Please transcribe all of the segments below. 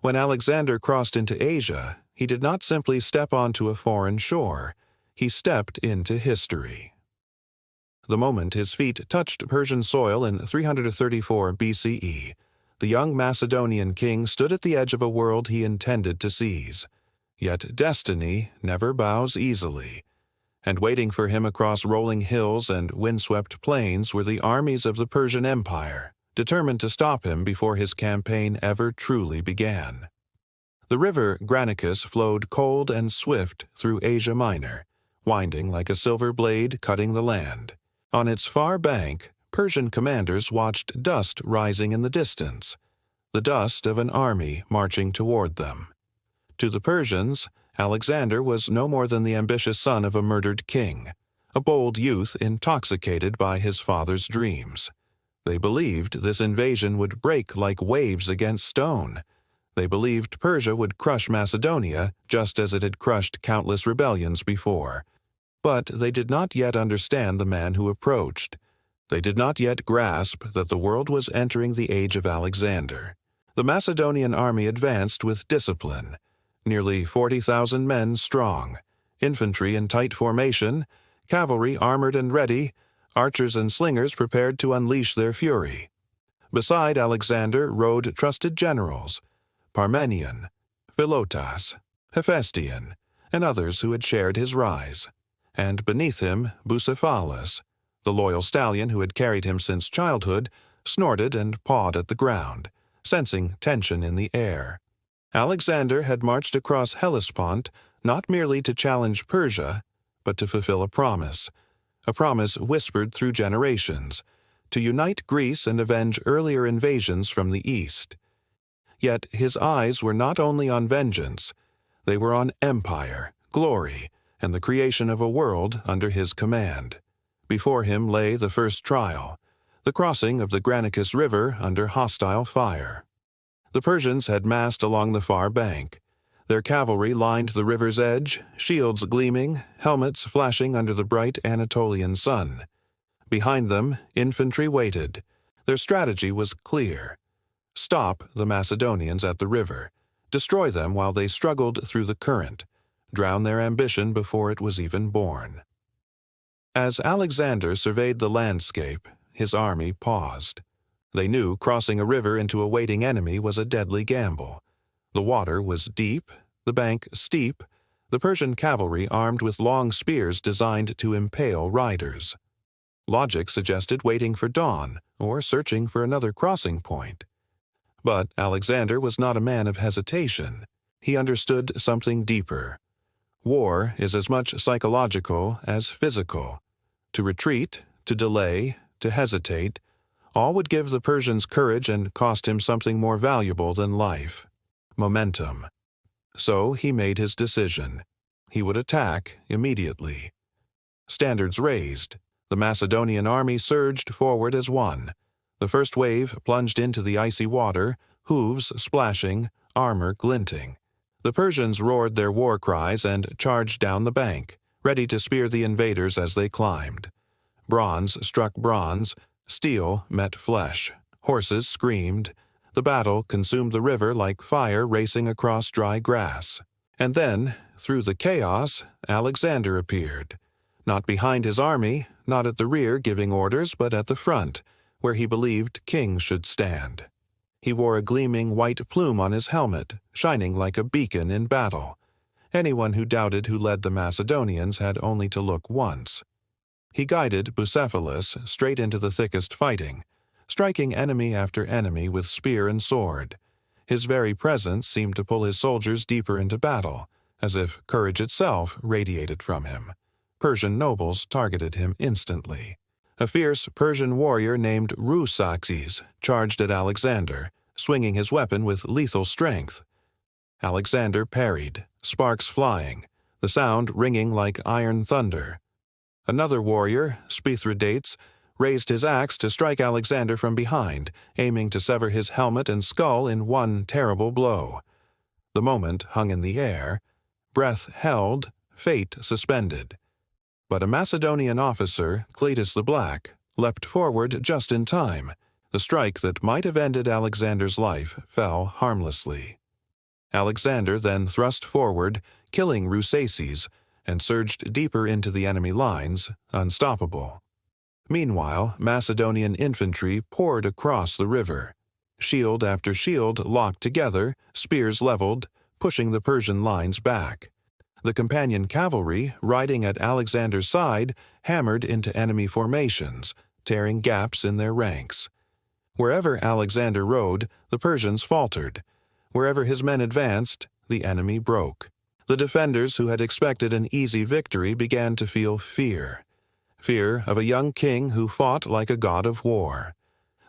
When Alexander crossed into Asia, he did not simply step onto a foreign shore, he stepped into history. The moment his feet touched Persian soil in 334 BCE, the young Macedonian king stood at the edge of a world he intended to seize. Yet destiny never bows easily, and waiting for him across rolling hills and windswept plains were the armies of the Persian Empire, determined to stop him before his campaign ever truly began. The river Granicus flowed cold and swift through Asia Minor, winding like a silver blade cutting the land. On its far bank, Persian commanders watched dust rising in the distance, the dust of an army marching toward them. To the Persians, Alexander was no more than the ambitious son of a murdered king, a bold youth intoxicated by his father's dreams. They believed this invasion would break like waves against stone. They believed Persia would crush Macedonia just as it had crushed countless rebellions before. But they did not yet understand the man who approached. They did not yet grasp that the world was entering the age of Alexander. The Macedonian army advanced with discipline, nearly 40,000 men strong, infantry in tight formation, cavalry armored and ready, archers and slingers prepared to unleash their fury. Beside Alexander rode trusted generals, Parmenion, Philotas, Hephaestion, and others who had shared his rise. And beneath him, Bucephalus, the loyal stallion who had carried him since childhood, snorted and pawed at the ground, sensing tension in the air. Alexander had marched across Hellespont not merely to challenge Persia, but to fulfill a promise whispered through generations, to unite Greece and avenge earlier invasions from the east. Yet his eyes were not only on vengeance, they were on empire, glory, and the creation of a world under his command. Before him lay the first trial, the crossing of the Granicus River under hostile fire. The Persians had massed along the far bank. Their cavalry lined the river's edge, shields gleaming, helmets flashing under the bright Anatolian sun. Behind them, infantry waited. Their strategy was clear. Stop the Macedonians at the river, destroy them while they struggled through the current, drown their ambition before it was even born. As Alexander surveyed the landscape, his army paused. They knew crossing a river into a waiting enemy was a deadly gamble. The water was deep, the bank steep, the Persian cavalry armed with long spears designed to impale riders. Logic suggested waiting for dawn or searching for another crossing point. But Alexander was not a man of hesitation. He understood something deeper. War is as much psychological as physical. To retreat, to delay, to hesitate, all would give the Persians courage and cost him something more valuable than life: momentum. So he made his decision. He would attack immediately. Standards raised. The Macedonian army surged forward as one. The first wave plunged into the icy water, hooves splashing, armor glinting. The Persians roared their war cries and charged down the bank, ready to spear the invaders as they climbed. Bronze struck bronze, steel met flesh. Horses screamed. The battle consumed the river like fire racing across dry grass. And then, through the chaos, Alexander appeared. Not behind his army, not at the rear giving orders, but at the front, where he believed kings should stand. He wore a gleaming white plume on his helmet, shining like a beacon in battle. Anyone who doubted who led the Macedonians had only to look once. He guided Bucephalus straight into the thickest fighting, striking enemy after enemy with spear and sword. His very presence seemed to pull his soldiers deeper into battle, as if courage itself radiated from him. Persian nobles targeted him instantly. A fierce Persian warrior named Rusaxes charged at Alexander, swinging his weapon with lethal strength. Alexander parried, sparks flying, the sound ringing like iron thunder. Another warrior, Spithridates, raised his axe to strike Alexander from behind, aiming to sever his helmet and skull in one terrible blow. The moment hung in the air, breath held, fate suspended. But a Macedonian officer, Cletus the Black, leapt forward just in time. The strike that might have ended Alexander's life fell harmlessly. Alexander then thrust forward, killing Rusaces, and surged deeper into the enemy lines, unstoppable. Meanwhile, Macedonian infantry poured across the river. Shield after shield locked together, spears leveled, pushing the Persian lines back. The companion cavalry, riding at Alexander's side, hammered into enemy formations, tearing gaps in their ranks. Wherever Alexander rode, the Persians faltered. Wherever his men advanced, the enemy broke. The defenders who had expected an easy victory began to feel fear. Fear of a young king who fought like a god of war.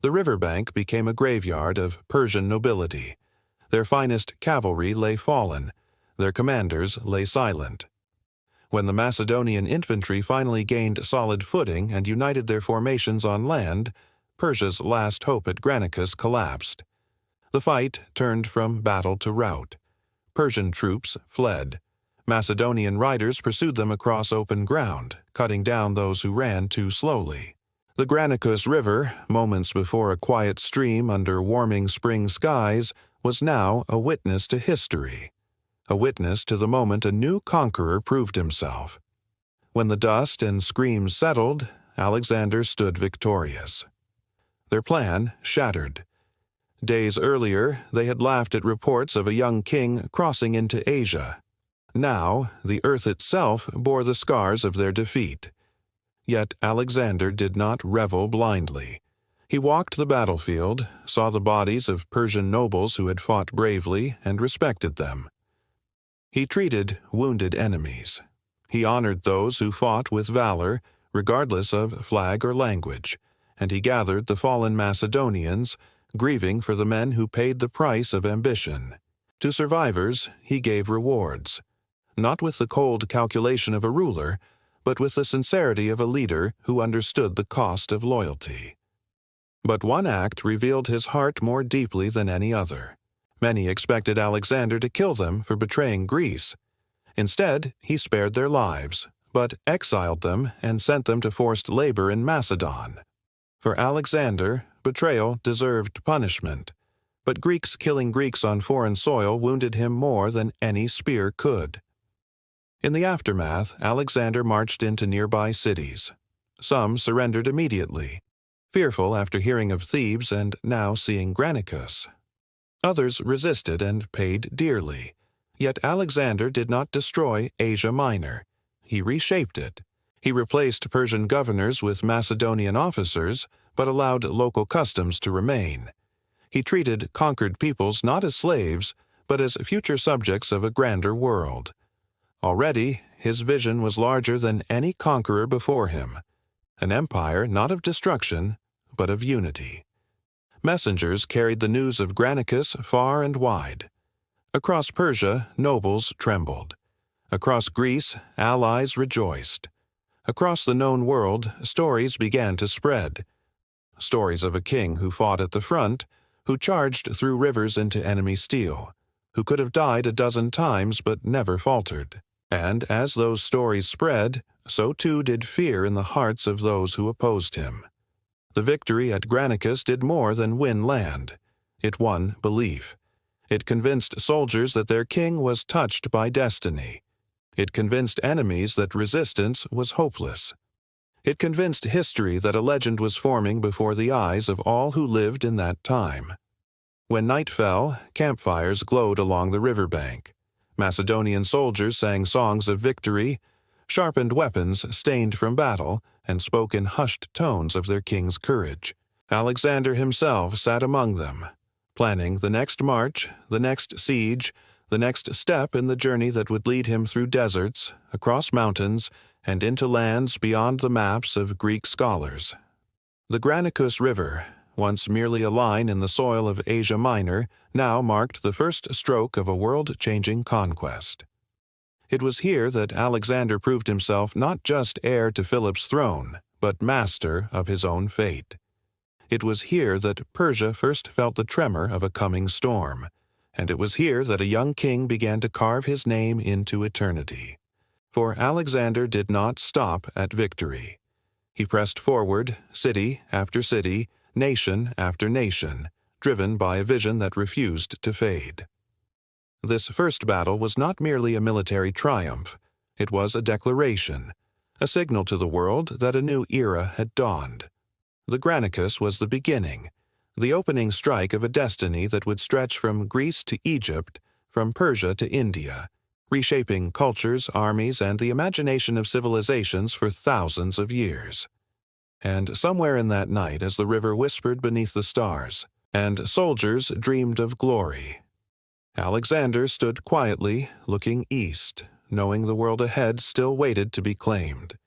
The riverbank became a graveyard of Persian nobility. Their finest cavalry lay fallen. Their commanders lay silent. When the Macedonian infantry finally gained solid footing and united their formations on land, Persia's last hope at Granicus collapsed. The fight turned from battle to rout. Persian troops fled. Macedonian riders pursued them across open ground, cutting down those who ran too slowly. The Granicus River, moments before a quiet stream under warming spring skies, was now a witness to history, a witness to the moment a new conqueror proved himself. When the dust and screams settled, Alexander stood victorious. Their plan shattered. Days earlier, they had laughed at reports of a young king crossing into Asia. Now, the earth itself bore the scars of their defeat. Yet Alexander did not revel blindly. He walked the battlefield, saw the bodies of Persian nobles who had fought bravely, and respected them. He treated wounded enemies. He honored those who fought with valor, regardless of flag or language, and he gathered the fallen Macedonians, grieving for the men who paid the price of ambition. To survivors, he gave rewards, not with the cold calculation of a ruler, but with the sincerity of a leader who understood the cost of loyalty. But one act revealed his heart more deeply than any other. Many expected Alexander to kill them for betraying Greece. Instead, he spared their lives, but exiled them and sent them to forced labor in Macedon. For Alexander, betrayal deserved punishment, but Greeks killing Greeks on foreign soil wounded him more than any spear could. In the aftermath, Alexander marched into nearby cities. Some surrendered immediately, fearful after hearing of Thebes and now seeing Granicus. Others resisted and paid dearly. Yet Alexander did not destroy Asia Minor. He reshaped it. He replaced Persian governors with Macedonian officers, but allowed local customs to remain. He treated conquered peoples not as slaves, but as future subjects of a grander world. Already, his vision was larger than any conqueror before him, an empire not of destruction, but of unity. Messengers carried the news of Granicus far and wide. Across Persia, nobles trembled. Across Greece, allies rejoiced. Across the known world, stories began to spread. Stories of a king who fought at the front, who charged through rivers into enemy steel, who could have died a dozen times but never faltered. And as those stories spread, so too did fear in the hearts of those who opposed him. The victory at Granicus did more than win land. It won belief. It convinced soldiers that their king was touched by destiny. It convinced enemies that resistance was hopeless. It convinced history that a legend was forming before the eyes of all who lived in that time. When night fell, campfires glowed along the riverbank. Macedonian soldiers sang songs of victory, sharpened weapons stained from battle, and spoke in hushed tones of their king's courage. Alexander himself sat among them, planning the next march, the next siege, the next step in the journey that would lead him through deserts, across mountains, and into lands beyond the maps of Greek scholars. The Granicus River, once merely a line in the soil of Asia Minor, now marked the first stroke of a world-changing conquest. It was here that Alexander proved himself not just heir to Philip's throne, but master of his own fate. It was here that Persia first felt the tremor of a coming storm, and it was here that a young king began to carve his name into eternity. For Alexander did not stop at victory. He pressed forward, city after city, nation after nation, driven by a vision that refused to fade. This first battle was not merely a military triumph. It was a declaration, a signal to the world that a new era had dawned. The Granicus was the beginning, the opening strike of a destiny that would stretch from Greece to Egypt, from Persia to India, reshaping cultures, armies, and the imagination of civilizations for thousands of years. And somewhere in that night, as the river whispered beneath the stars, and soldiers dreamed of glory, Alexander stood quietly, looking east, knowing the world ahead still waited to be claimed.